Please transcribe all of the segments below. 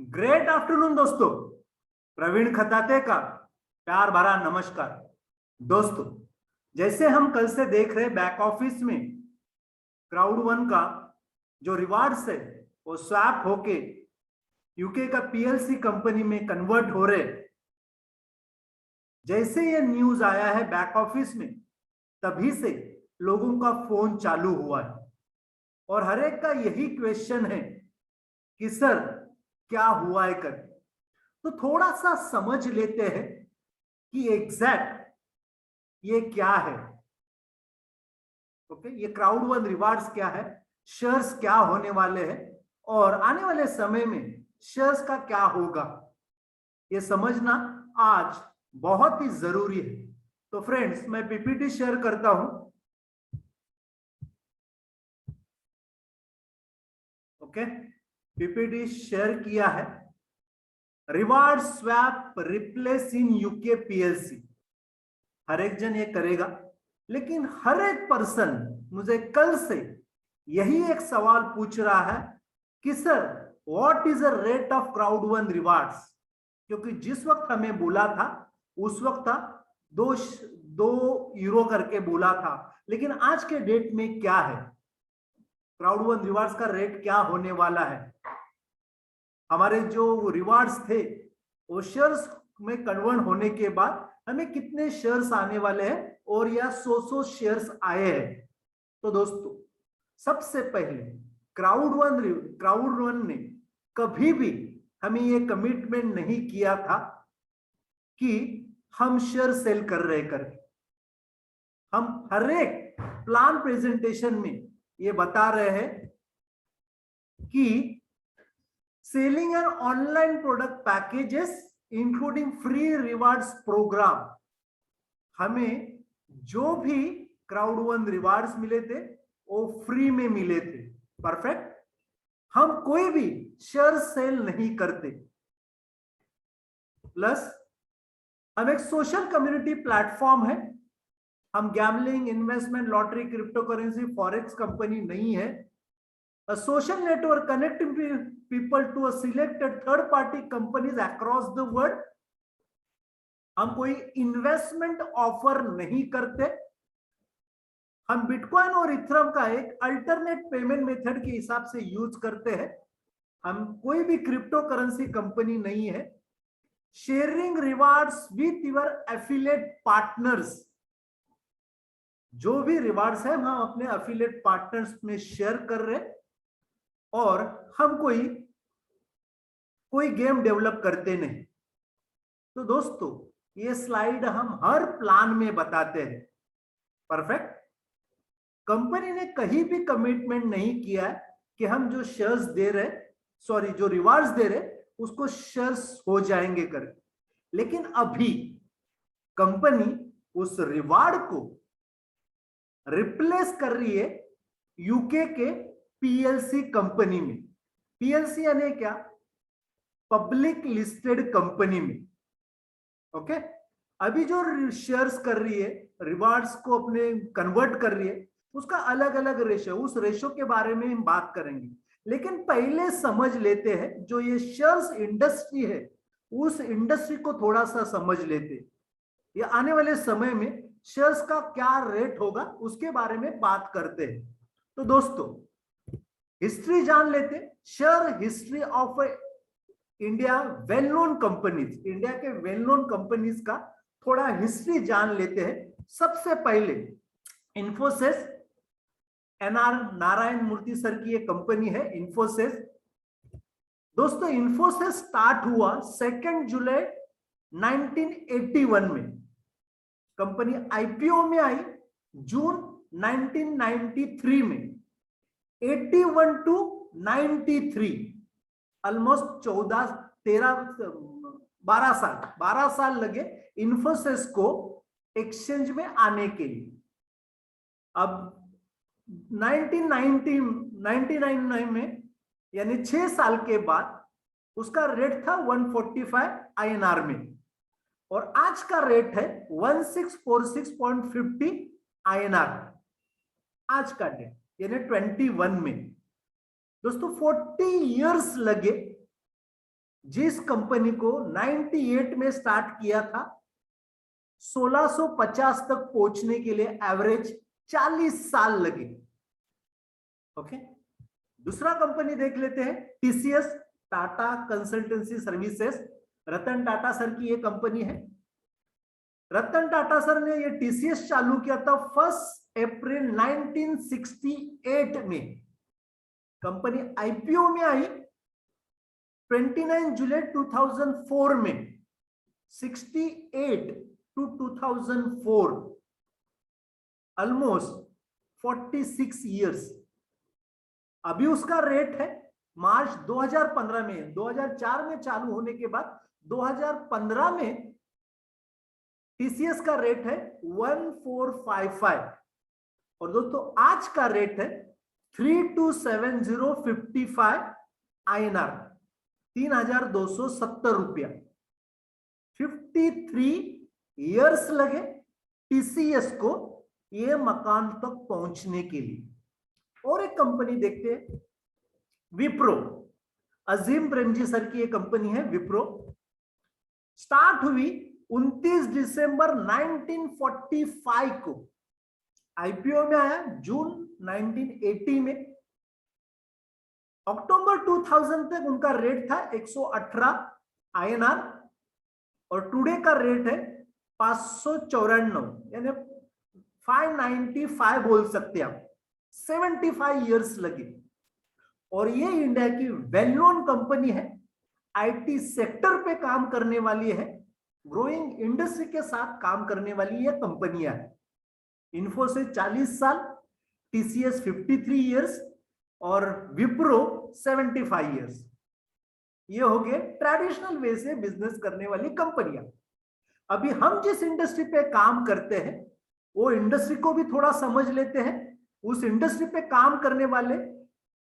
Great afternoon दोस्तों। प्रवीण खताते का प्यार भरा नमस्कार। दोस्तों, जैसे हम कल से देख रहे बैक ऑफिस में क्राउड वन का जो रिवार्ड्स है वो स्वैप होके यूके का पीएलसी कंपनी में कन्वर्ट हो रहे। जैसे ये न्यूज आया है बैक ऑफिस में, तभी से लोगों का फोन चालू हुआ है और हर एक का यही क्वेश्चन है कि सर क्या हुआ है कर। तो थोड़ा सा समझ लेते हैं कि एग्जैक्ट ये क्या है। ओके, ये क्राउड वन रिवार्ड्स क्या है, शेयर्स क्या होने वाले हैं और आने वाले समय में शेयर्स का क्या होगा, ये समझना आज बहुत ही जरूरी है। तो फ्रेंड्स, मैं पीपीटी शेयर करता हूं। ओके, पीपीटी शेयर किया है। Reward swap replace in UK PLC, हर एक जन ये करेगा, लेकिन हर एक पर्सन मुझे कल से यही एक सवाल पूछ रहा है कि sir what is the rate of crowd one rewards. क्योंकि जिस वक्त हमें बोला था उस वक्त था 2 यूरो करके बोला था, लेकिन आज के डेट में क्या है, क्राउड वन रिवार्ड्स का रेट क्या होने वाला है। हमारे जो रिवार्ड्स थे वो शेयर्स में कन्वर्ट होने के बाद हमें कितने शेयर्स आने वाले हैं और या 100 शेयर्स आए हैं। तो दोस्तों, सबसे पहले क्राउड वन ने कभी भी हमें ये कमिटमेंट नहीं किया था कि हम शेयर सेल कर रहे करके। हम हर एक प्लान प्रेजेंटेशन में ये बता रहे हैं कि selling and online product packages including free rewards program, हमें जो भी क्राउड वन रिवार्ड्स मिले थे वो फ्री में मिले थे। परफेक्ट। हम कोई भी शेयर सेल नहीं करते। प्लस हम एक सोशल कम्युनिटी प्लेटफॉर्म है। हम gambling, investment, lottery, crypto currency, forex company नहीं है। A social network connecting people to a selected third party companies across the world. हम कोई इन्वेस्टमेंट ऑफर नहीं करते। हम बिटकॉइन और इथरम का एक अल्टरनेट पेमेंट मेथड के हिसाब से यूज करते हैं। हम कोई भी क्रिप्टो करेंसी कंपनी नहीं है। Sharing rewards with your affiliate partners, जो भी रिवार्ड्स है हम अपने एफिलिएट पार्टनर्स में शेयर कर रहे हैं। और हम कोई गेम डेवलप करते नहीं। तो दोस्तों, ये स्लाइड हम हर प्लान में बताते हैं। परफेक्ट। कंपनी ने कहीं भी कमिटमेंट नहीं किया है कि हम जो शेयर्स दे रहे, सॉरी जो रिवार्ड्स दे रहे उसको शेयर्स हो जाएंगे कर। लेकिन अभी कंपनी उस रिवार्ड को रिप्लेस कर रही है यूके के पीएलसी कंपनी में। पीएलसी यानी क्या? पब्लिक लिस्टेड कंपनी में। ओके, अभी जो शेयर्स कर रही है, रिवार्ड्स को अपने कन्वर्ट कर रही है, उसका अलग अलग रेशो, उस रेशो के बारे में हम बात करेंगे। लेकिन पहले समझ लेते हैं जो ये शेयर्स इंडस्ट्री है, उस इंडस्ट्री को थोड़ा सा समझ लेते हैं। ये आने वाले समय में शेयर्स का क्या रेट होगा उसके बारे में बात करते हैं। तो दोस्तों, हिस्ट्री जान लेते। Share history of India well known companies, India के वेल नोन कंपनीज का थोड़ा हिस्ट्री जान लेते हैं। सबसे पहले इन्फोसिस, एनआर नारायण मूर्ति सर की ये कंपनी है इन्फोसिस। दोस्तों, इन्फोसिस स्टार्ट हुआ 2 जुलाई 1981 में। कंपनी आईपीओ में आई जून 1993 में। 81 टू 93, ऑलमोस्ट 12 साल लगे इन्फोसिस को एक्सचेंज में आने के लिए। अब 1999 में, यानी 6 साल के बाद, उसका रेट था 145 आईएनआर में और आज का रेट है 1646.50 आईएनआर आज का डेट, यानी 21 में। दोस्तों, 40 इयर्स लगे जिस कंपनी को 98 में स्टार्ट किया था, 1650 तक पहुंचने के लिए एवरेज 40 साल लगे। ओके, दूसरा कंपनी देख लेते हैं, TCS, Tata consultancy services. Ratan Tata sir की ये कंपनी है। रतन टाटा सर ने ये टीसीएस चालू किया था 1 अप्रैल 1968 में। कंपनी आईपीओ में आई 29 जुलाई 2004 में। 68 to 2004, ऑलमोस्ट 46 इयर्स। अभी उसका रेट है मार्च 2015 में, 2004 में चालू होने के बाद 2015 में टीसीएस का रेट है 1455, और दोस्तों आज का रेट है 327055 INR, 3270 रुपया। 53 इयर्स लगे टीसीएस को ये मकान तक पहुंचने के लिए। और एक कंपनी देखते हैं, विप्रो। अजीम प्रेमजी सर की ये कंपनी है विप्रो। स्टार्ट हुई 29 दिसंबर 1945 को, आईपीओ में आया जून 1980 में। अक्टूबर 2000 तक उनका रेट था 118 INR, और टुडे का रेट है 594, यानी 595 बोल सकते हैं आप। 75 इयर्स लगे। और ये इंडिया की वेल नोन कंपनी है, आईटी सेक्टर पे काम करने वाली है, ग्रोइंग इंडस्ट्री के साथ काम करने वाली ये कंपनियां है। इन्फोसिस 40 साल, टीसीएस 53 इयर्स और विप्रो 75 इयर्स। ये हो गए ट्रेडिशनल वे से बिजनेस करने वाली कंपनियां। अभी हम जिस इंडस्ट्री पे काम करते हैं वो इंडस्ट्री को भी थोड़ा समझ लेते हैं। उस इंडस्ट्री पे काम करने वाले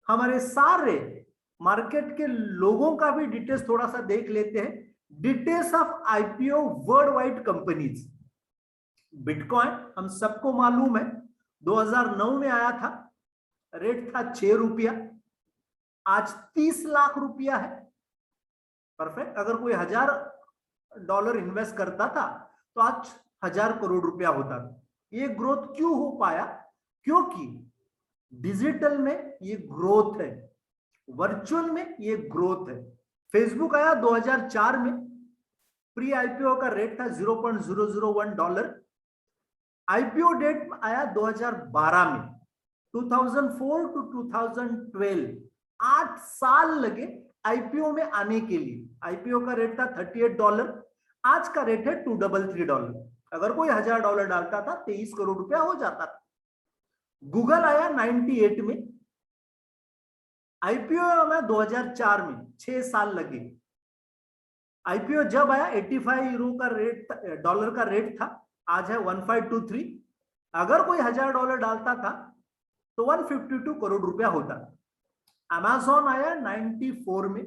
हमारे सारे मार्केट के लोगों का भी डिटेल्स थोड़ा सा देख लेते हैं। Details of IPO world wide companies. Bitcoin हम सबको मालूम है 2009 में आया था, रेट था 6 रुपया, आज 30 लाख रुपया है। परफेक्ट। अगर कोई $1000 इन्वेस्ट करता था तो आज 1000 करोड़ रुपया होता था। ये ग्रोथ क्यों हो पाया? क्योंकि डिजिटल में ये ग्रोथ है, वर्चुअल में ये ग्रोथ है। फेसबुक आया 2004 में, प्री आईपीओ का रेट था $0.001। आईपीओ डेट आया 2012 में। 2004 टू 2012, 8 साल लगे आईपीओ में आने के लिए। आईपीओ का रेट था $38, आज का रेट है $233। अगर कोई $1000 डालता था 23 करोड़ रुपया हो जाता था। गूगल आया 98 में, आईपीओ में 2004 में, 6 साल लगे। आईपीओ जब आया 85 यूरो का रेट, डॉलर का रेट था, आज है 1523। अगर कोई $1000 डालता था तो 152 करोड़ रुपया होता। अमेज़न आया 94 में,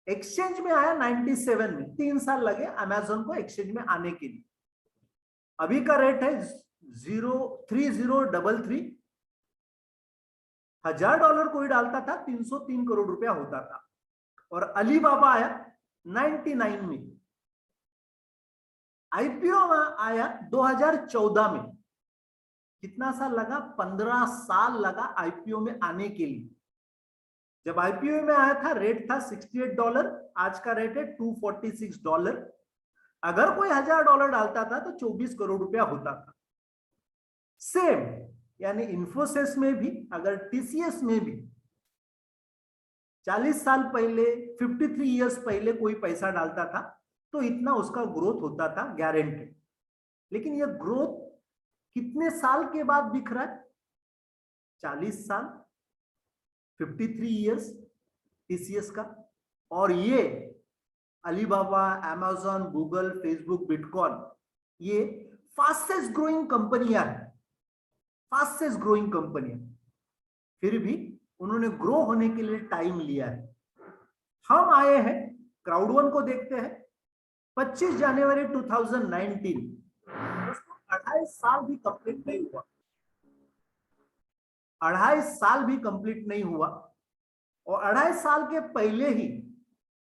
एक्सचेंज में आया 97 में। 3 साल लगे अमेज़न को एक्सचेंज में आने के लिए। अभी का रेट है 3033। $1000 कोई डालता था 303 करोड़ रुपया होता था। और अलीबाबा आया 99 में। आईपीओ आया 2014 में। कितना साल लगा? 15 साल लगा आईपीओ में आने के लिए। जब आईपीओ में आया था रेट था $68, आज का रेट है $246। अगर कोई $1000 डालता था तो 24 करोड़ रुपया होता था। सेम, यानी इन्फोसिस में भी, अगर टीसीएस में भी 40 साल पहले, 53 इयर्स पहले कोई पैसा डालता था तो इतना उसका ग्रोथ होता था गारंटेड। लेकिन यह ग्रोथ कितने साल के बाद दिख रहा है? 40 साल, 53 इयर्स टीसीएस का। और ये Alibaba, Amazon, Google, Facebook, bitcoin, ये फास्टेस्ट ग्रोइंग कंपनियां हैं, फास्टेस्ट ग्रोइंग कंपनियां। फिर भी उन्होंने ग्रो होने के लिए टाइम लिया है। हम आए हैं क्राउड वन को देखते हैं। 25 जनवरी 2019, उसको 28 साल भी कंप्लीट नहीं हुआ। 28 साल भी कंप्लीट नहीं हुआ। और 28 साल के पहले ही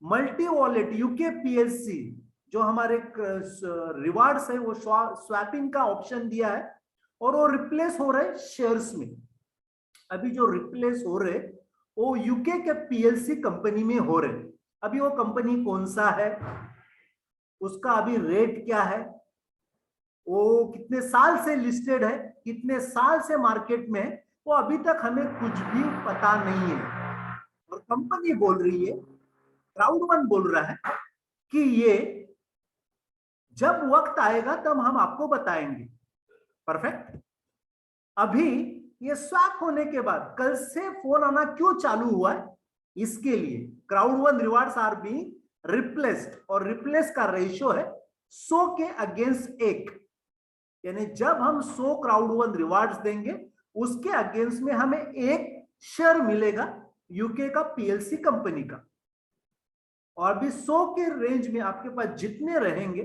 मल्टी वॉलेट यूके पीएलसी जो हमारे रिवार्ड्स है वो स्वैपिंग का ऑप्शन दिया है और वो रिप्लेस हो रहे शेयर्स में। अभी जो रिप्लेस हो रहे वो यूके के पीएलसी कंपनी में हो रहे। अभी वो कंपनी कौन सा है, उसका अभी रेट क्या है, वो कितने साल से लिस्टेड है, कितने साल से मार्केट में है, वो अभी तक हमें कुछ भी पता नहीं है। और कंपनी बोल रही है, क्राउड1 बोल रहा है कि ये जब वक्त आएगा तब हम आपको बताएंगे। परफेक्ट। अभी ये स्वैप होने के बाद कल से फोन आना क्यों चालू हुआ है, इसके लिए क्राउड1 रिवार्ड्स आर बीइंग रिप्लेस्ड, और रिप्लेस का रेशियो है 100 के अगेंस्ट 1, यानी जब हम 100 क्राउड1 रिवार्ड्स देंगे उसके अगेंस्ट में हमें 1 शेयर मिलेगा यूके का पीएलसी कंपनी का। और भी 100 के रेंज में आपके पास जितने रहेंगे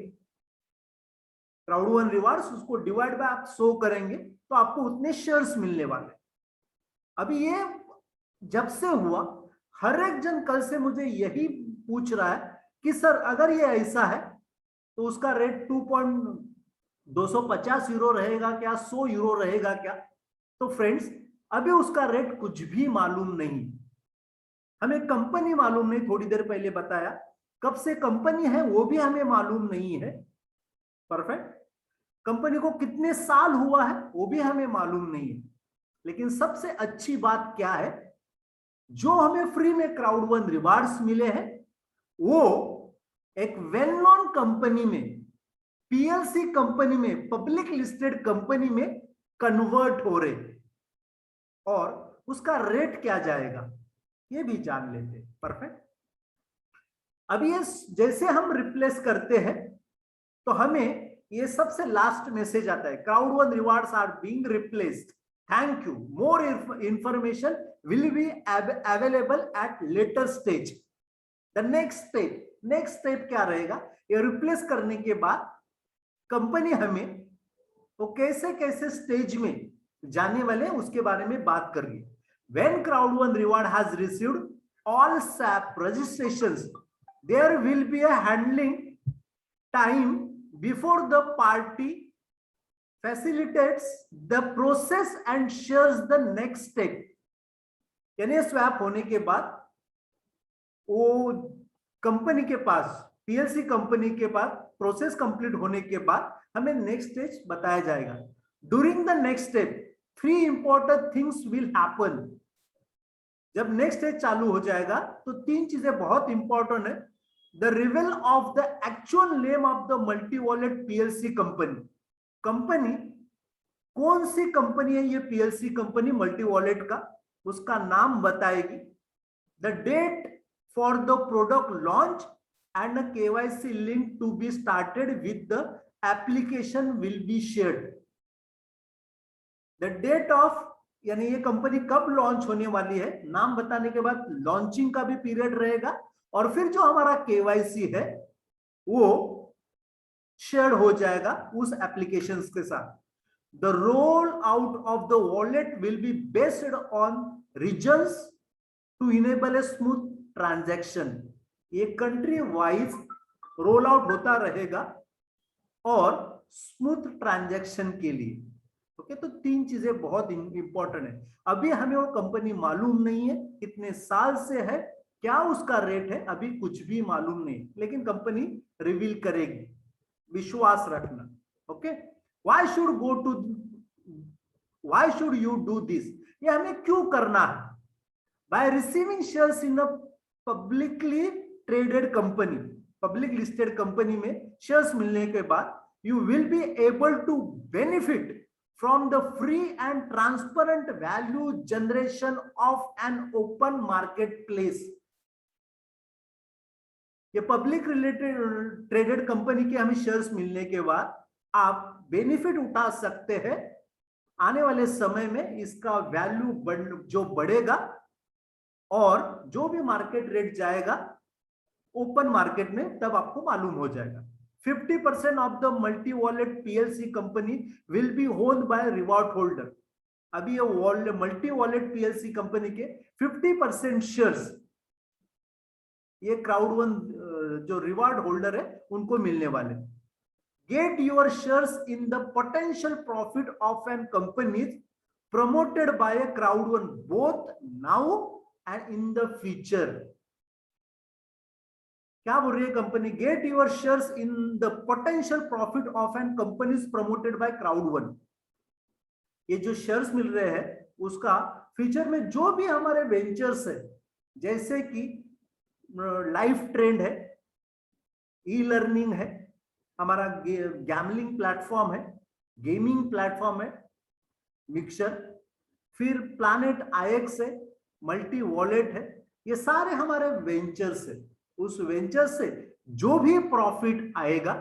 क्राउड1 रिवार्ड्स, उसको डिवाइड बाय आप 100 करेंगे तो आपको उतने शेयर्स मिलने वाले। अभी ये जब से हुआ, हर एक जन कल से मुझे यही पूछ रहा है कि सर अगर ये ऐसा है तो उसका रेट 250 यूरो रहेगा क्या, 100 यूरो रहेगा क्या। तो फ्रेंड्स अभी उसका रेट कुछ भी मालूम नहीं, हमें कंपनी मालूम नहीं, थोड़ी देर पहले बताया कब से कंपनी है वो भी हमें मालूम नहीं है। परफेक्ट। कंपनी को कितने साल हुआ है वो भी हमें मालूम नहीं है। लेकिन सबसे अच्छी बात क्या है, जो हमें फ्री में क्राउड1 रिवार्ड्स मिले हैं वो एक वेल नोन कंपनी में, पीएलसी कंपनी में, पब्लिक लिस्टेड कंपनी में कन्वर्ट हो रहे, और उसका रेट क्या जाएगा ये भी जान लेते। परफेक्ट। अब ये जैसे हम रिप्लेस करते हैं तो हमें ये सबसे लास्ट मैसेज आता है, Crowd1 rewards are being replaced, thank you, more information will be available at later stage. The next step क्या रहेगा, ये रिप्लेस करने के बाद कंपनी हमें वो कैसे कैसे स्टेज में जाने वाले उसके बारे में बात कर रही है। When Crowd1 Reward has received all SAP registrations, there will be a handling time before the party facilitates the process and shares the next step. यानी स्वैप होने के बाद वो कंपनी के पास, पीएलसी कंपनी के पास प्रोसेस कंप्लीट होने के बाद हमें नेक्स्ट स्टेज बताया जाएगा। During the next step 3 important things will happen. जब नेक्स्ट स्टेज चालू हो जाएगा तो 3 चीजें बहुत इंपॉर्टेंट है। The reveal of the actual name of the multi wallet PLC company, company कौन सी कंपनी है ये पीएलसी कंपनी मल्टी वॉलेट का, उसका नाम बताएगी। The date for the product launch and a KYC link to be started with the application will be shared. The date of, यानी ये company कब लॉन्च होने वाली है, नाम बताने के बाद लॉन्चिंग का भी पीरियड रहेगा, और फिर जो हमारा KYC है वो शेयर हो जाएगा उस एप्लीकेशंस के साथ। The roll out of the wallet will be based on regions to enable a smooth transaction. ये कंट्री वाइज रोल आउट होता रहेगा और स्मूथ ट्रांजैक्शन के लिए। ओके, तो 3 चीजें बहुत इंपॉर्टेंट है। अभी हमें वो कंपनी मालूम नहीं है, कितने साल से है, क्या उसका रेट है, अभी कुछ भी मालूम नहीं, लेकिन कंपनी रिवील करेगी, विश्वास रखना। Okay, why should you do this, ये हमें क्यों करना है। By receiving shares in a publicly traded company, public listed company में शेयर्स मिलने के बाद you will be able to benefit from the free and transparent value generation of an open market place. ये पब्लिक रिलेटेड ट्रेडेड कंपनी के हमें shares मिलने के बाद आप बेनिफिट उठा सकते हैं। आने वाले समय में इसका वैल्यू जो बढ़ेगा और जो भी मार्केट रेट जाएगा ओपन मार्केट में तब आपको मालूम हो जाएगा। 50% of the multi wallet PLC company will be owned by reward holder. अभी ये मल्टी वॉलेट पीएलसी कंपनी के 50% शेयर्स ये क्राउड वन जो रिवार्ड होल्डर है उनको मिलने वाले। Get your shares in the potential profit of an company promoted by a crowd one both now and in the future. क्या बोल रही है company? Get your shares in the potential profit of an company promoted by crowd one. ये जो shares मिल रहे हैं उसका future में जो भी हमारे वेंचर्स है, जैसे कि लाइफ ट्रेंड है, ई लर्निंग है, हमारा गैमलिंग प्लेटफॉर्म है, गेमिंग प्लेटफॉर्म है मिक्सचर, फिर प्लैनेट आईएक्स है, मल्टी वॉलेट है, ये सारे हमारे वेंचर्स है। उस वेंचर से जो भी प्रॉफिट आएगा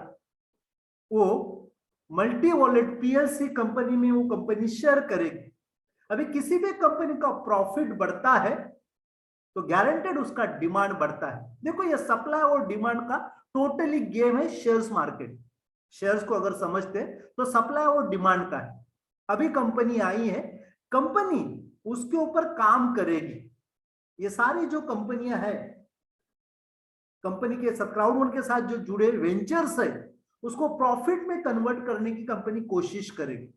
वो मल्टी वॉलेट पीएलसी कंपनी में वो कंपनी शेयर करेगी। अभी किसी भी कंपनी का प्रॉफिट बढ़ता है तो गारंटेड उसका डिमांड बढ़ता है। देखो ये सप्लाई और डिमांड का टोटली गेम है शेयर्स मार्केट। शेयर्स को अगर समझते हैं तो सप्लाई और डिमांड का है। अभी कंपनी आई है, कंपनी उसके ऊपर काम करेगी। ये सारी जो कंपनियां है, कंपनी के क्राउड वन के साथ जो जुड़े वेंचर्स है, उसको प्रॉफिट में कन्वर्ट करने की कंपनी कोशिश करेगी।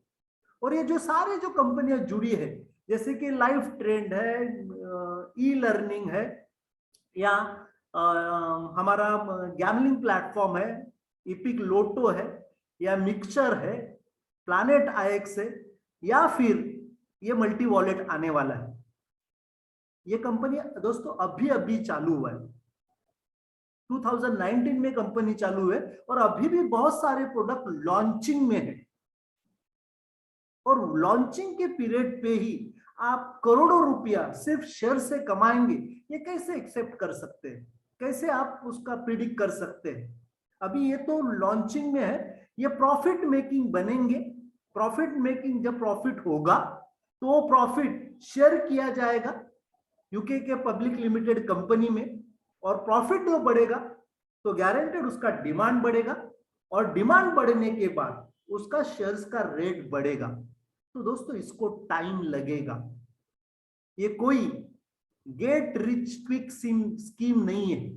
और ये जो सारे जो कंपनियां जुड़ी है, जैसे कि लाइफ ट्रेंड है, ई लर्निंग है, या हमारा गैमलिंग प्लेटफॉर्म है, इपिक लोटो है, या मिक्सचर है, प्लैनेट आईएक्स है, या फिर ये मल्टी वॉलेट आने वाला है। ये कंपनी दोस्तों अभी अभी चालू हुआ है, 2019 में कंपनी चालू है और अभी भी बहुत सारे प्रोडक्ट लॉन्चिंग में है। और लॉन्चिंग के पीरियड पे ही आप करोड़ों रुपया सिर्फ शेयर से कमाएंगे, ये कैसे एक्सेप्ट कर सकते हैं? कैसे आप उसका प्रिडिक्ट कर सकते हैं? अभी ये तो लॉन्चिंग में है, ये प्रॉफिट मेकिंग बनेंगे। प्रॉफिट मेकिंग जब प्रॉफिट होगा तो वो प्रॉफिट शेयर किया जाएगा यूके के पब्लिक लिमिटेड कंपनी में, और प्रॉफिट जो बढ़ेगा तो गारंटेड उसका डिमांड बढ़ेगा, और डिमांड बढ़ने के बाद उसका शेयर्स का रेट बढ़ेगा। तो दोस्तों इसको टाइम लगेगा। ये कोई गेट रिच क्विक स्कीम नहीं है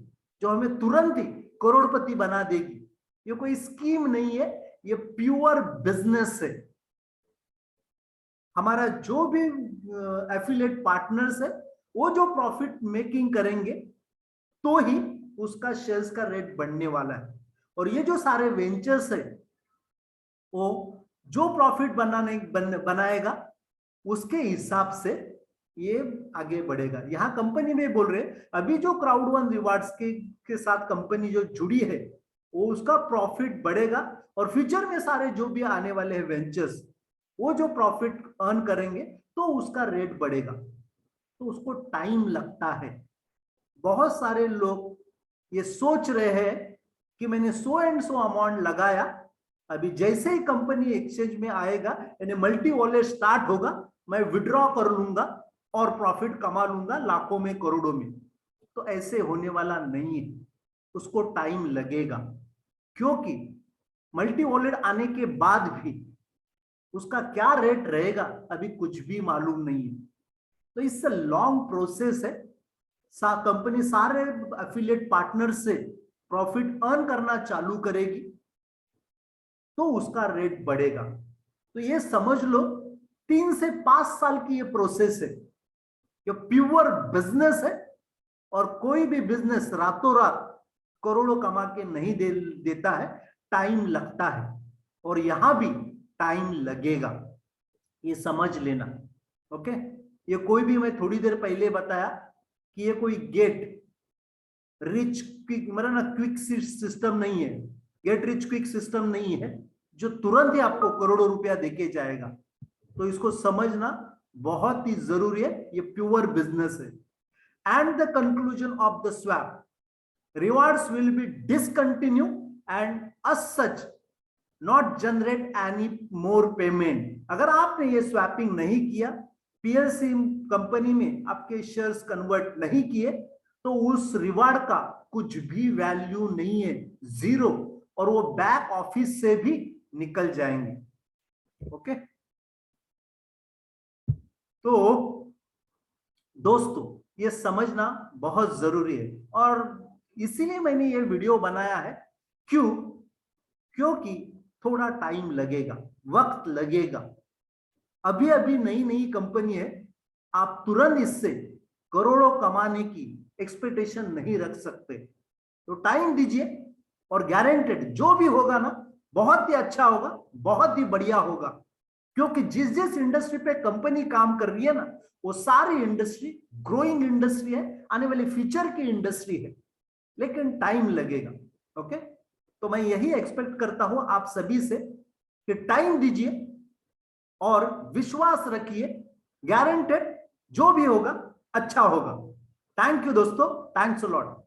जो हमें तुरंत ही करोड़पति बना देगी। ये कोई स्कीम नहीं है, ये प्योर बिजनेस है। हमारा जो भी एफिलिएट पार्टनर्स है वो जो प्रॉफिट मेकिंग करेंगे तो ही उसका शेयर्स का रेट बढ़ने वाला है। और ये जो सारे वेंचर्स है वो जो प्रॉफिट बनाएगा उसके हिसाब से ये आगे बढ़ेगा। यहां कंपनी में बोल रहे अभी जो क्राउड वन रिवार्ड्स के साथ कंपनी जो जुड़ी है वो उसका प्रॉफिट बढ़ेगा, और फ्यूचर में सारे जो भी आने वाले हैं वेंचर्स वो जो प्रॉफिट अर्न करेंगे तो उसका रेट बढ़ेगा। तो उसको टाइम लगता है। बहुत सारे लोग ये सोच रहे हैं कि मैंने सो एंड सो अमाउंट लगाया, अभी जैसे ही कंपनी एक्सचेंज में आएगा यानी मल्टी वॉलेट स्टार्ट होगा, मैं विड्रॉ कर लूंगा और प्रॉफिट कमा लूंगा लाखों में करोड़ों में। तो ऐसे होने वाला नहीं है, उसको टाइम लगेगा। क्योंकि मल्टी वॉलेट आने के बाद भी उसका क्या रेट रहेगा अभी कुछ भी मालूम नहीं है। तो इससे लॉन्ग प्रोसेस है। कंपनी सारे एफिलिएट पार्टनर से प्रॉफिट अर्न करना चालू करेगी तो उसका रेट बढ़ेगा। तो ये समझ लो 3 से 5 साल की ये प्रोसेस है। ये प्योर बिजनेस है, और कोई भी बिजनेस रातों रात करोड़ों कमा के नहीं देता है, टाइम लगता है, और यहां भी टाइम लगेगा, ये समझ लेना। ओके, ये कोई भी, मैं थोड़ी देर पहले बताया कि ये कोई गेट रिच क्विक मतलब ना क्विक सिस्टम नहीं है, गेट रिच क्विक सिस्टम नहीं है जो तुरंत ही आपको करोड़ों रुपया देके जाएगा। तो इसको समझना बहुत ही जरूरी है, ये प्योर बिजनेस है। And the conclusion of the swap, rewards will be discontinue and as such not generate any more payment. अगर आपने ये स्वैपिंग नहीं किया, पीएलसी कंपनी में आपके शेयर्स कन्वर्ट नहीं किए, तो उस रिवार्ड का कुछ भी वैल्यू नहीं है, जीरो, और वो बैक ऑफिस से भी निकल जाएंगे। ओके, तो दोस्तों ये समझना बहुत जरूरी है। और इसीलिए मैंने ये वीडियो बनाया है। क्यों? क्योंकि थोड़ा टाइम लगेगा, वक्त लगेगा। अभी अभी नई नई कंपनी है, आप तुरंत इससे करोड़ों कमाने की एक्सपेक्टेशन नहीं रख सकते। तो टाइम दीजिए और गारंटेड जो भी होगा ना, बहुत ही अच्छा होगा, बहुत ही बढ़िया होगा। क्योंकि जिस जिस इंडस्ट्री पे कंपनी काम कर रही है ना, वो सारी इंडस्ट्री ग्रोइंग इंडस्ट्री है, आने वाली फ्यूचर की इंडस्ट्री है, लेकिन टाइम लगेगा। ओके, तो मैं यही एक्सपेक्ट करता हूं आप सभी से कि टाइम दीजिए और विश्वास रखिए, गारंटेड जो भी होगा अच्छा होगा। थैंक यू दोस्तों, थैंक्स अ लॉट।